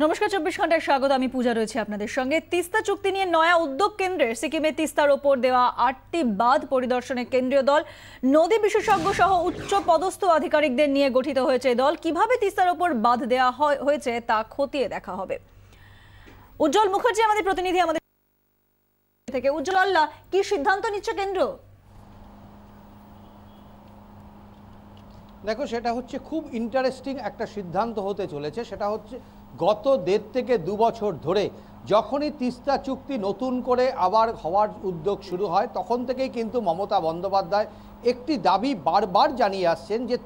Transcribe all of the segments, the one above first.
নমস্কার, 24 ঘন্টায় স্বাগত। আমি পূজা রয়েছে আপনাদের সঙ্গে। তিস্তা চুক্তি নিয়ে নয়া উদ্যোগ কেন্দ্রের। সিকিমে তিস্তার ওপর দেওয়া 8টি বাঁধ পরিদর্শনে কেন্দ্রীয় দল, নদী বিশেষজ্ঞ সহ উচ্চ পদস্থ আধিকারিকদের নিয়ে গঠিত হয়েছে দল। কিভাবে তিস্তার ওপর বাঁধ দেওয়া হয়েছে তা খতিয়ে দেখা হবে। উজ্জ্বল মুখার্জি আমাদের প্রতিনিধি, আমাদের থেকে। উজ্জ্বল, আল্লাহ, কি সিদ্ধান্ত নিচ্ছে কেন্দ্র? দেখো, সেটা হচ্ছে খুব ইন্টারেস্টিং একটা সিদ্ধান্ত হতে চলেছে। সেটা হচ্ছে গত 1.5 থেকে 2 বছর ধরে যখনই তিস্তা চুক্তি নতুন করে আবার হওয়ার উদ্যোগ শুরু হয়, তখন থেকেই কিন্তু মমতা বন্দ্যোপাধ্যায় একটি দাবি বারবার জানিয়ে আসছেন যে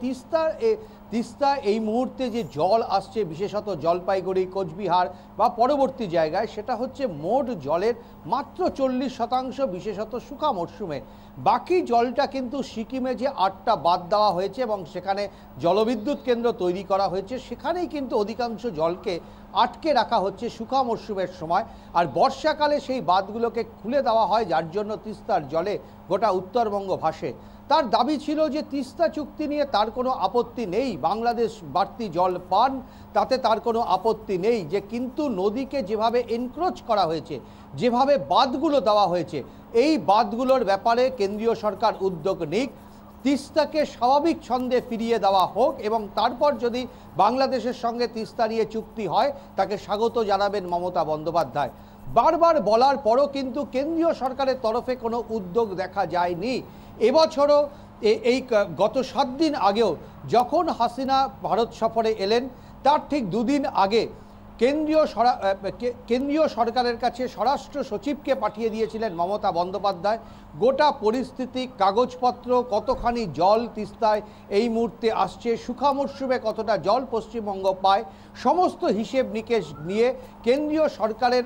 তিস্তা এই মুহূর্তে যে জল আসছে, বিশেষত জলপাইগুড়ি, কোচবিহার বা পরবর্তী জায়গায়, সেটা হচ্ছে মোট জলের মাত্র 40%, বিশেষত শুকা মরশুমে। বাকি জলটা কিন্তু সিকিমে যে 8টা বাঁধ দেওয়া হয়েছে এবং সেখানে জলবিদ্যুৎ কেন্দ্র তৈরি করা হয়েছে, সেখানেই কিন্তু অধিকাংশ জলকে আটকে রাখা হচ্ছে শুকা মরশুমের সময়। আর বর্ষাকালে সেই বাঁধগুলোকে খুলে দেওয়া হয়, যার জন্য তিস্তার জলে গোটা উত্তরবঙ্গ ভাসে। তার দাবি ছিল যে তিস্তা চুক্তি নিয়ে তার কোনো আপত্তি নেই, বাংলাদেশ বাড়তি জল পান, তাতে তার কোনো আপত্তি নেই, যে কিন্তু নদীকে যেভাবে এনক্রোচ করা হয়েছে, যেভাবে বাঁধগুলো দেওয়া হয়েছে, এই বাঁধগুলোর ব্যাপারে কেন্দ্রীয় সরকার উদ্যোগ নিক, তিস্তাকে স্বাভাবিক ছন্দে ফিরিয়ে দেওয়া হোক এবং তারপর যদি বাংলাদেশের সঙ্গে তিস্তা নিয়ে চুক্তি হয় তাকে স্বাগত জানাবেন মমতা বন্দ্যোপাধ্যায়। বারবার বলার পরও কিন্তু কেন্দ্রীয় সরকারের তরফে কোনো উদ্যোগ দেখা যায়নি। এবছরও এই গত 7 দিন আগেও যখন হাসিনা ভারত সফরে এলেন, তার ঠিক 2 দিন আগে কেন্দ্রীয় সরকারের কাছে স্বরাষ্ট্র সচিবকে পাঠিয়ে দিয়েছিলেন মমতা বন্দ্যোপাধ্যায়। গোটা পরিস্থিতি, কাগজপত্র, কতখানি জল তিস্তায় এই মুহূর্তে আসছে, শুকা মরশুমে কতটা জল পশ্চিমবঙ্গ পায়, সমস্ত হিসেব নিকেশ নিয়ে কেন্দ্রীয় সরকারের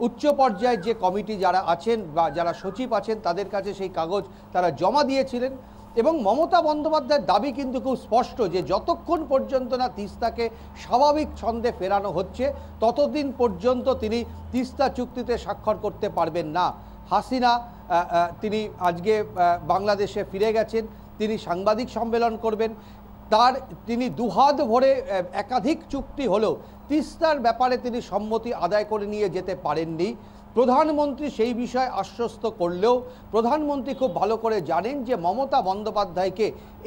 উচ্চ পর্যায়ের যে কমিটি যারা আছেন বা যারা সচিব আছেন, তাদের কাছে সেই কাগজ তারা জমা দিয়েছিলেন। এবং মমতা বন্দ্যোপাধ্যায়ের দাবি কিন্তু খুব স্পষ্ট যে যতক্ষণ পর্যন্ত না তিস্তাকে স্বাভাবিক ছন্দে ফেরানো হচ্ছে, ততদিন পর্যন্ত তিনি তিস্তা চুক্তিতে স্বাক্ষর করতে পারবেন না। হাসিনা তিনি আজকে বাংলাদেশে ফিরে গেছেন, তিনি সাংবাদিক সম্মেলন করবেন। তিনি দুহাত ভরে একাধিক চুক্তি হলেও তিস্তার ব্যাপারে তিনি সম্মতি আদায় করে নিয়ে যেতে পারেননি। প্রধানমন্ত্রী সেই বিষয়ে আশ্বস্ত করলেও প্রধানমন্ত্রী খুব ভালো করে জানেন যে মমতা বন্দ্যোপাধ্যায়কে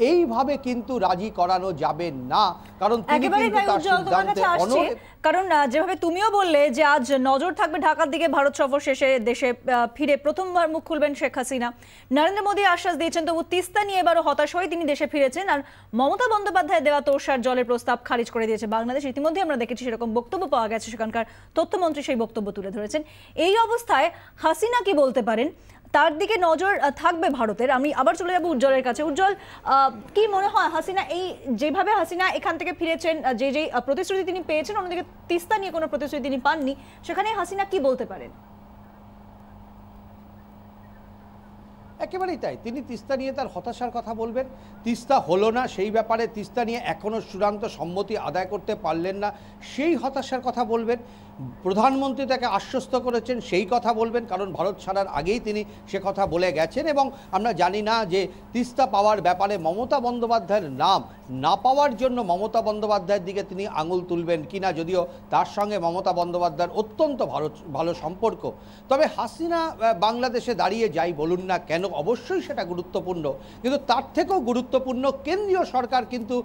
এইভাবে কিন্তু রাজি করানো যাবে না, কারণ তিনি কিন্তু তার সিদ্ধান্তে অনড়। কারণ যেভাবে তুমিও বললে যে আজ নজর থাকবে ঢাকার দিকে, ভারত সফর শেষে দেশে ফিরে প্রথমবার মুখ খুলবেন শেখ হাসিনা। নরেন্দ্র মোদী আশ্বাস দিয়েছেন, তবু তিস্তা নিয়ে এবারও হতাশ হয়ে তিনি দেশে ফিরেছেন। আর মমতা বন্দ্যোপাধ্যায় দেওয়া তোষার জলের প্রস্তাব খারিজ করে দিয়েছে বাংলাদেশ। ইতিমধ্যে আমরা দেখেছি সেরকম বক্তব্য পাওয়া গেছে, সেখানকার তথ্যমন্ত্রী সেই বক্তব্য তুলে ধরেছেন। এই অবস্থায় হাসিনা কি বলতে পারেন, তার দিকে নজর থাকবে ভারতের। আমি আবার চলে যাব উজ্জ্বলের কাছে। উজ্জ্বল, কি মনে হয় হাসিনা যেভাবে হাসিনা এখান থেকে ফিরেছেন, যে প্রতিশ্রুতি তিনি পেয়েছেন, অন্যদিকে তিস্তা নিয়ে কোনো প্রতিশ্রুতি তিনি পাননি, সেখানে হাসিনা কি বলতে পারেন? একেবারেই তাই, তিনি তিস্তা নিয়ে তার হতাশার কথা বলবেন। তিস্তা হলো না, সেই ব্যাপারে তিস্তা নিয়ে এখনও চূড়ান্ত সম্মতি আদায় করতে পারলেন না, সেই হতাশার কথা বলবেন। প্রধানমন্ত্রী তাকে আশ্বস্ত করেছেন, সেই কথা বলবেন, কারণ ভারত ছাড়ার আগেই তিনি সে কথা বলে গেছেন। এবং আমরা জানি না যে তিস্তা পাওয়ার ব্যাপারে মমতা বন্দ্যোপাধ্যায়ের নাম না পাওয়ার জন্য মমতা বন্দ্যোপাধ্যায়ের দিকে তিনি আঙুল তুলবেন কিনা, যদিও তার সঙ্গে মমতা বন্দ্যোপাধ্যায়ের অত্যন্ত ভালো সম্পর্ক। তবে হাসিনা বাংলাদেশে দাঁড়িয়ে যাই বলুন না কেন, অবশ্যই সেটা গুরুত্বপূর্ণ, কিন্তু তার থেকেও গুরুত্বপূর্ণ কেন্দ্রীয় সরকার কিন্তু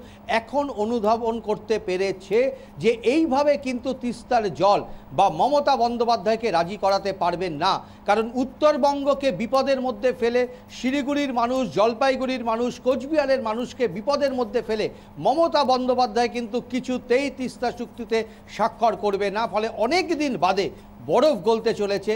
এখন অনুধাবন করতে পেরেছে যে এইভাবে কিন্তু তিস্তার জল বা মমতা বন্দ্যোপাধ্যায়কে রাজি করাতে পারবেন না। কারণ উত্তরবঙ্গকে বিপদের মধ্যে ফেলে, শিলিগুড়ির মানুষ, জলপাইগুড়ির মানুষ, কোচবিহারের মানুষকে বিপদের মধ্যে ফেলে মমতা বন্দ্যোপাধ্যায় কিন্তু কিছুতেই তিস্তা চুক্তিতে স্বাক্ষর করবে না। ফলে অনেক দিন বাদে বরফ গলতে চলেছে।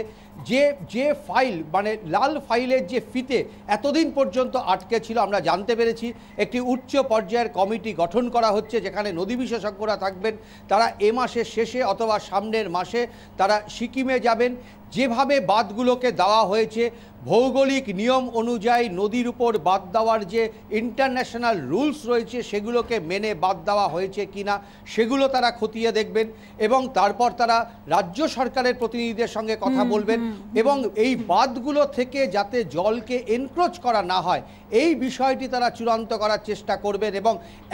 যে ফাইল, মানে লাল ফাইলের যে ফিতে এতদিন পর্যন্ত আটকে ছিল, আমরা জানতে পেরেছি একটি উচ্চ পর্যায়ের কমিটি গঠন করা হচ্ছে, যেখানে নদী বিশেষজ্ঞরা থাকবেন। তারা এ মাসের শেষে অথবা সামনের মাসে তারা সিকিমে যাবেন। যেভাবে বাঁধগুলোকে দেওয়া হয়েছে, ভৌগোলিক নিয়ম অনুযায়ী নদীর উপর বাঁধ দেওয়ার যে ইন্টারন্যাশনাল রুলস রয়েছে সেগুলোকে মেনে বাঁধ দেওয়া হয়েছে কিনা সেগুলো তারা খতিয়ে দেখবেন, এবং তারপর তারা রাজ্য সরকারের প্রতিনিধিদের সঙ্গে কথা বলবেন এবং এই বাঁধগুলো থেকে যাতে জলকে এনক্রোচ করা না হয় এই বিষয়টি তারা চূড়ান্ত করার চেষ্টা করবেন। এবং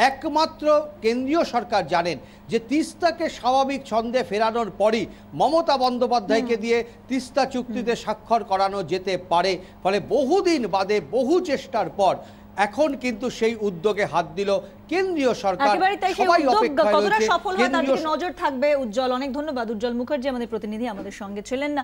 একমাত্র কেন্দ্রীয় সরকার জানেন যে তিস্তাকে স্বাভাবিক ছন্দে ফেরানোর পরই মমতা বন্দ্যোপাধ্যায়কে দিয়ে তিস্তা চুক্তিতে স্বাক্ষর করানো যেতে পারে। ফলে বহুদিন বাদে বহু চেষ্টার পর এখন কিন্তু সেই উদ্যোগে হাত দিল কেন্দ্রীয় সরকার। সবাই অপেক্ষায় রয়েছে, কতটা সফল হয় তার দিকে নজর থাকবে। উজ্জ্বল, অনেক ধন্যবাদ। উজ্জ্বল মুখার্জি আমাদের প্রতিনিধি আমাদের সঙ্গে ছিলেন না।